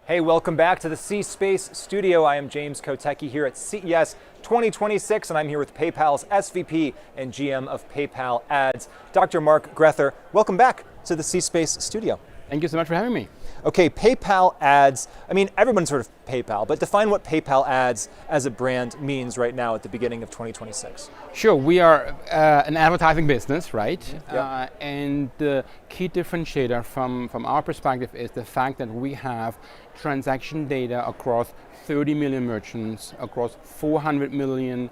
Hey, welcome back to the C-Space studio. I am James Kotecki here at CES 2026, and I'm here with PayPal's SVP and GM of PayPal Ads, Dr. Mark Grether. Welcome back to the C-Space studio. Thank you so much for having me. Okay, PayPal Ads. I mean, everyone's heard of PayPal, but define what PayPal Ads as a brand means right now at the beginning of 2026. Sure, we are an advertising business, right? Yep. And the key differentiator from our perspective is the fact that we have transaction data across 30 million merchants, across 400 million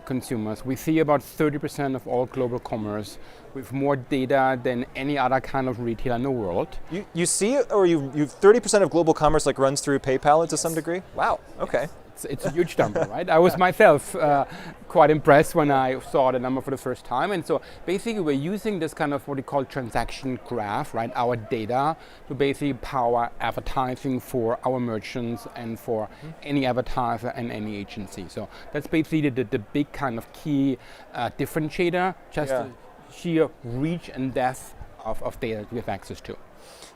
consumers. We see about 30% of all global commerce with more data than any other kind of retailer in the world. You see it, or you 30% of global commerce like runs through PayPal to some degree? Wow, okay. It's a huge number, right? I was myself quite impressed when I saw the number for the first time. And so basically we're using this kind of what we call transaction graph, right? Our data to basically power advertising for our merchants and for any advertiser and any agency. So that's basically the big kind of key differentiator, just the sheer reach and depth of data that we have access to.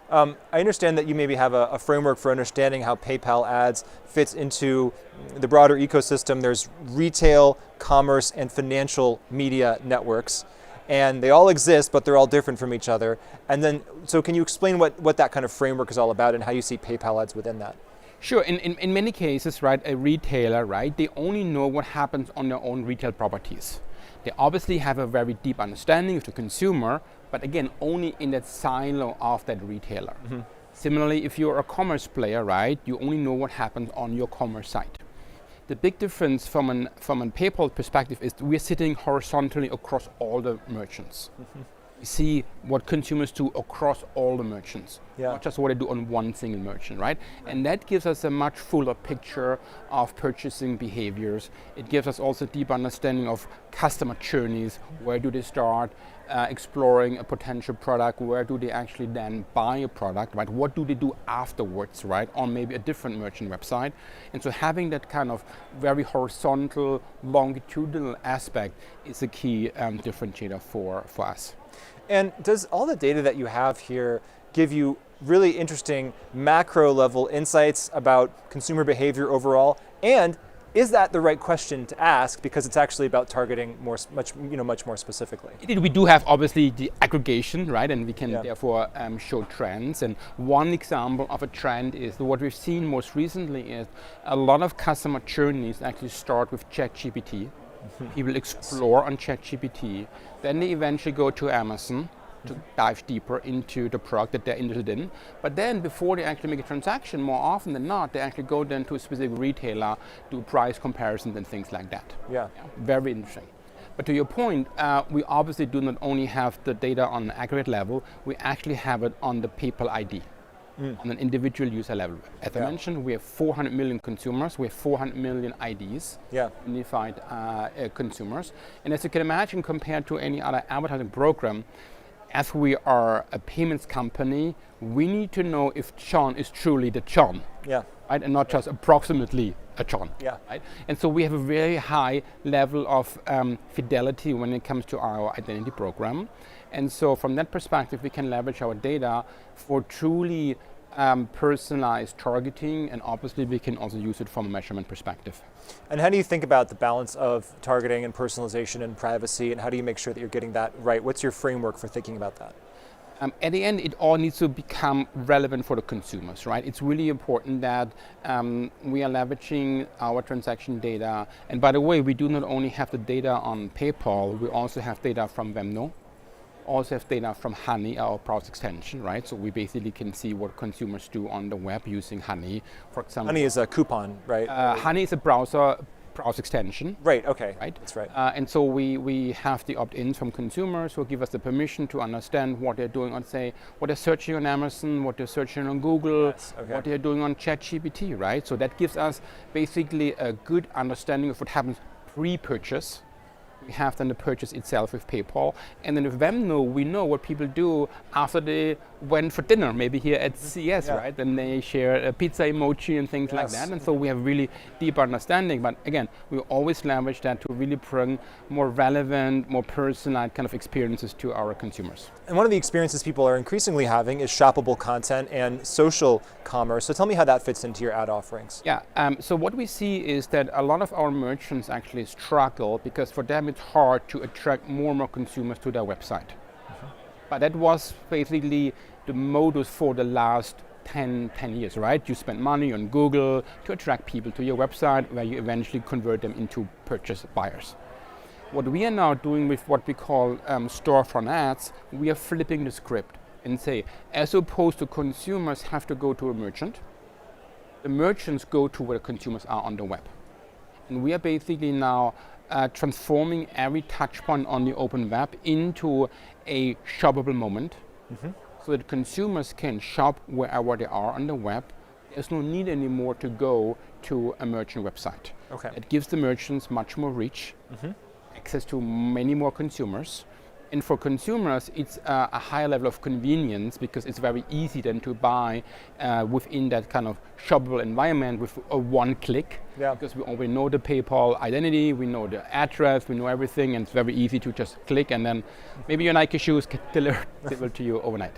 I understand that you maybe have a framework for understanding how PayPal Ads fits into the broader ecosystem. There's retail, commerce, and financial media networks, and they all exist, but they're all different from each other. And then, so can you explain what that kind of framework is all about and how you see PayPal Ads within that? Sure, in many cases, right, a retailer, right, they only know what happens on their own retail properties. They obviously have a very deep understanding of the consumer, but again, only in that silo of that retailer. Mm-hmm. Similarly, if you're a commerce player, right, you only know what happens on your commerce site. The big difference from a PayPal perspective is we're sitting horizontally across all the merchants. Mm-hmm. We see what consumers do across all the merchants, not just what they do on one single merchant, right? And that gives us a much fuller picture of purchasing behaviors. It gives us also deep understanding of customer journeys. Where do they start exploring a potential product? Where do they actually then buy a product, right? What do they do afterwards, right? On maybe a different merchant website. And so having that kind of very horizontal, longitudinal aspect is a key differentiator for us. And does all the data that you have here give you really interesting macro level insights about consumer behavior overall? And is that the right question to ask because it's actually about targeting much more specifically? We do have obviously the aggregation, right? And we can therefore show trends. And one example of a trend is what we've seen most recently is a lot of customer journeys actually start with ChatGPT. People explore on ChatGPT, then they eventually go to Amazon to dive deeper into the product that they're interested in. But then before they actually make a transaction, more often than not, they actually go then to a specific retailer, do price comparisons and things like that. Yeah. Very interesting. But to your point, we obviously do not only have the data on an aggregate level, we actually have it on the PayPal ID. On an individual user level. As I mentioned, we have 400 million consumers, we have 400 million IDs, unified consumers. And as you can imagine, compared to any other advertising program, as we are a payments company, we need to know if John is truly the John, right? And not just approximately a John, right? And so we have a very high level of fidelity when it comes to our identity program. And so from that perspective, we can leverage our data for truly personalized targeting, and obviously we can also use it from a measurement perspective. And how do you think about the balance of targeting and personalization and privacy, and how do you make sure that you're getting that right? What's your framework for thinking about that? At the end, it all needs to become relevant for the consumers, right? It's really important that we are leveraging our transaction data. And by the way, we do not only have the data on PayPal, we also have data from Venmo, also have data from Honey, our browser extension, right? So we basically can see what consumers do on the web using Honey, for example. Honey is a coupon, right? Honey is a browser extension. Right, okay, right? That's right. And so we have the opt-ins from consumers who give us the permission to understand what they're doing on, say, what they're searching on Amazon, what they're searching on Google, what they're doing on ChatGPT, right? So that gives us basically a good understanding of what happens pre-purchase, We have then the purchase itself with PayPal. And then with Venmo, we know what people do after they went for dinner, maybe here at CES, right? Then they share a pizza emoji and things like that. And so we have really deep understanding. But again, we always leverage that to really bring more relevant, more personalized kind of experiences to our consumers. And one of the experiences people are increasingly having is shoppable content and social commerce. So tell me how that fits into your ad offerings. Yeah, so what we see is that a lot of our merchants actually struggle because for them it's hard to attract more and more consumers to their website. But that was basically the modus for the last 10 years, right? You spend money on Google to attract people to your website where you eventually convert them into purchase buyers. What we are now doing with what we call storefront ads, we are flipping the script and say, as opposed to consumers have to go to a merchant, the merchants go to where consumers are on the web. And we are basically now transforming every touch point on the open web into a shoppable moment so that consumers can shop wherever they are on the web. There's no need anymore to go to a merchant website. Okay. It gives the merchants much more reach, access to many more consumers. And for consumers, it's a higher level of convenience because it's very easy then to buy within that kind of shoppable environment with a one click. Yeah. Because we already know the PayPal identity, we know the address, we know everything, and it's very easy to just click and then maybe your Nike shoes get delivered to you overnight.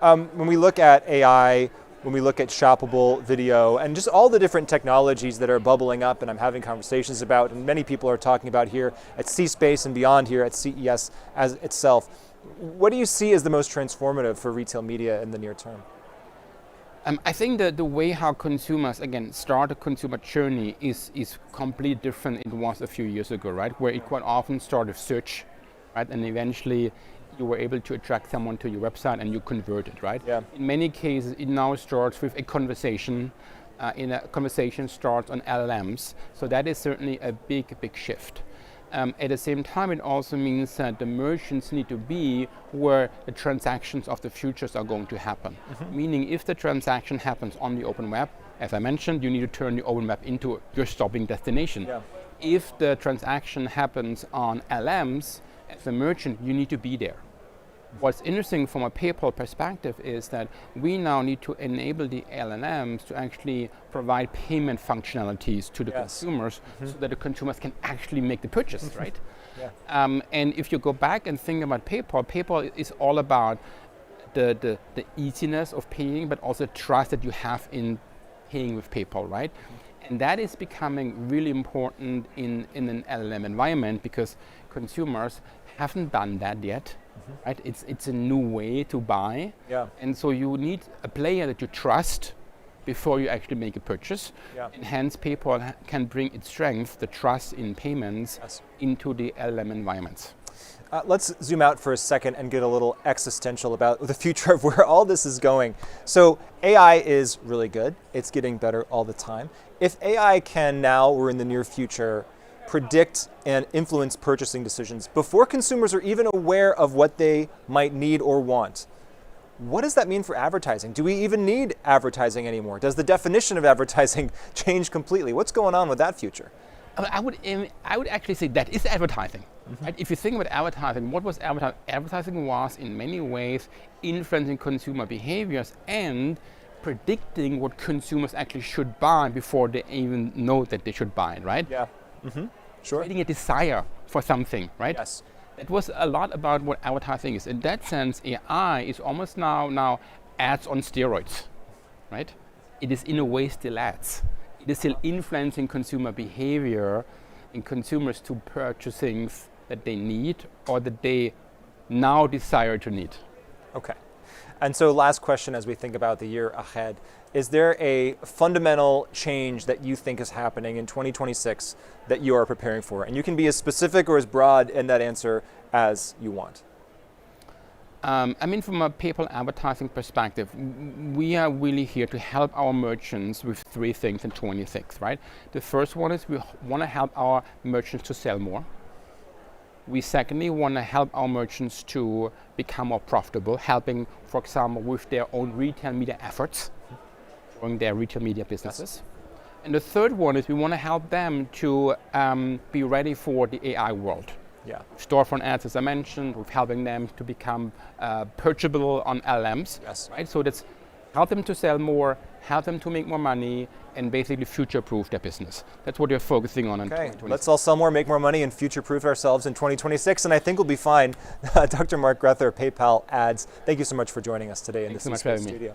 When we look at AI, when we look at shoppable video and just all the different technologies that are bubbling up and I'm having conversations about and many people are talking about here at C-Space and beyond here at CES as itself, what do you see as the most transformative for retail media in the near term? I think that the way how consumers, again, start a consumer journey is completely different than it was a few years ago, right? Where it quite often started with search, right? And eventually you were able to attract someone to your website and you converted, right? Yeah. In many cases, it now starts with a conversation. A conversation starts on LLMs. So that is certainly a big shift. At the same time, it also means that the merchants need to be where the transactions of the futures are going to happen. Meaning if the transaction happens on the open web, as I mentioned, you need to turn the open web into your stopping destination. Yeah. If the transaction happens on LMs, as a merchant, you need to be there. What's interesting from a PayPal perspective is that we now need to enable the LLMs to actually provide payment functionalities to the consumers so that the consumers can actually make the purchase, right? Yeah. And if you go back and think about PayPal, PayPal is all about the easiness of paying, but also trust that you have in paying with PayPal, right? And that is becoming really important in an LLM environment because consumers haven't done that yet. Right? It's a new way to buy, and so you need a player that you trust before you actually make a purchase. And hence PayPal can bring its strength, the trust in payments, into the LLM environments. Let's zoom out for a second and get a little existential about the future of where all this is going. So AI is really good. It's getting better all the time. If AI can now, or in the near future, predict and influence purchasing decisions before consumers are even aware of what they might need or want, what does that mean for advertising? Do we even need advertising anymore? Does the definition of advertising change completely? What's going on with that future? I would actually say that is advertising. Right? If you think about advertising, what was advertising? Advertising was in many ways influencing consumer behaviors and predicting what consumers actually should buy before they even know that they should buy it, right? Yeah. Sure. Creating a desire for something, right? Yes. It was a lot about what advertising is. In that sense, AI is almost now ads on steroids, right? It is in a way still ads. It is still influencing consumer behavior and consumers to purchase things that they need or that they now desire to need. Okay. And so last question as we think about the year ahead, is there a fundamental change that you think is happening in 2026 that you are preparing for? And you can be as specific or as broad in that answer as you want. I mean, from a PayPal advertising perspective, we are really here to help our merchants with three things in 26, right? The first one is we want to help our merchants to sell more. We secondly want to help our merchants to become more profitable, helping, for example, with their own retail media efforts, growing their retail media businesses. And the third one is we want to help them to be ready for the AI world. Yeah. Storefront ads, as I mentioned, we're helping them to become purchasable on LMs. Yes. Right? So that's help them to sell more, help them to make more money, and basically future-proof their business. That's what you're focusing on in 2026. Let's all sell more, make more money, and future-proof ourselves in 2026, and I think we'll be fine. Dr. Mark Grether, PayPal Ads, thank you so much for joining us today in the C-Space studio.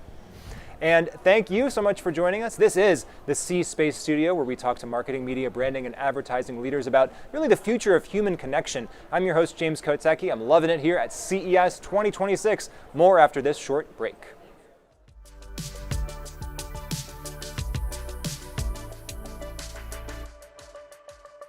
And thank you so much for joining us. This is the C-Space Studio, where we talk to marketing, media, branding, and advertising leaders about really the future of human connection. I'm your host, James Kotsecki. I'm loving it here at CES 2026. More after this short break.